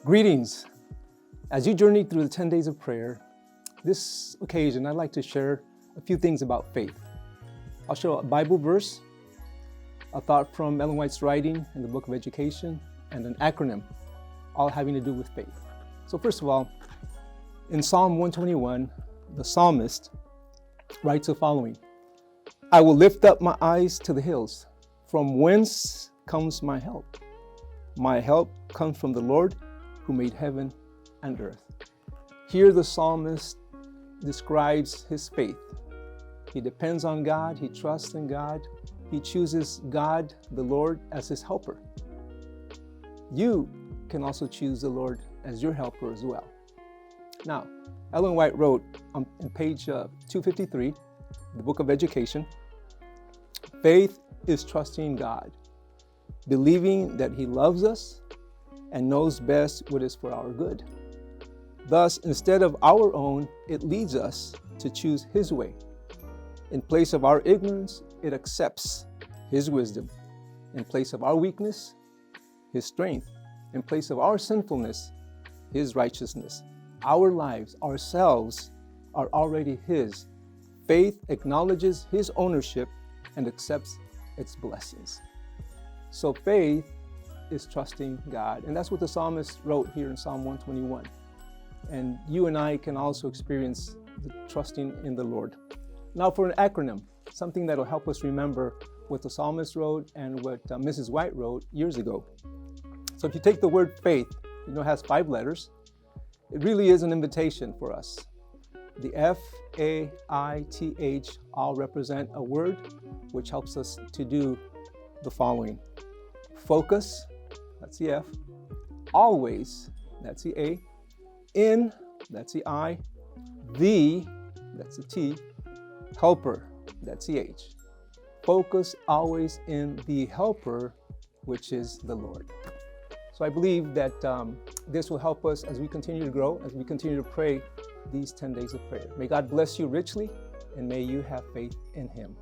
Greetings. As you journey through the 10 days of prayer, this occasion I'd like to share a few things about faith. I'll show a Bible verse, a thought from Ellen White's writing in the Book of Education, and an acronym, all having to do with faith. So first of all, in Psalm 121, the psalmist writes the following: I will lift up my eyes to the hills. From whence comes my help? My help comes from the Lord who made heaven and earth. Here the psalmist describes his faith. He depends on God, he trusts in God, he chooses God, the Lord, as his helper. You can also choose the Lord as your helper as well. Now, Ellen White wrote on page 253, the Book of Education, faith is trusting God, believing that he loves us and knows best what is for our good. Thus, instead of our own, it leads us to choose his way. In place of our ignorance, it accepts his wisdom. In place of our weakness, his strength. In place of our sinfulness, his righteousness. Our lives, ourselves, are already his. Faith acknowledges his ownership and accepts its blessings. So faith is trusting God. And that's what the psalmist wrote here in Psalm 121. And you and I can also experience the trusting in the Lord. Now for an acronym, something that'll help us remember what the psalmist wrote and what Mrs. White wrote years ago. So if you take the word faith, it has 5 letters. It really is an invitation for us. The F, A, I, T, H all represent a word which helps us to do the following. Focus, that's the F. Always, that's the A. In, that's the I. The, that's the T. Helper, that's the H. Focus always in the helper, which is the Lord. So I believe that this will help us as we continue to grow, as we continue to pray these 10 days of prayer. May God bless you richly, and may you have faith in him.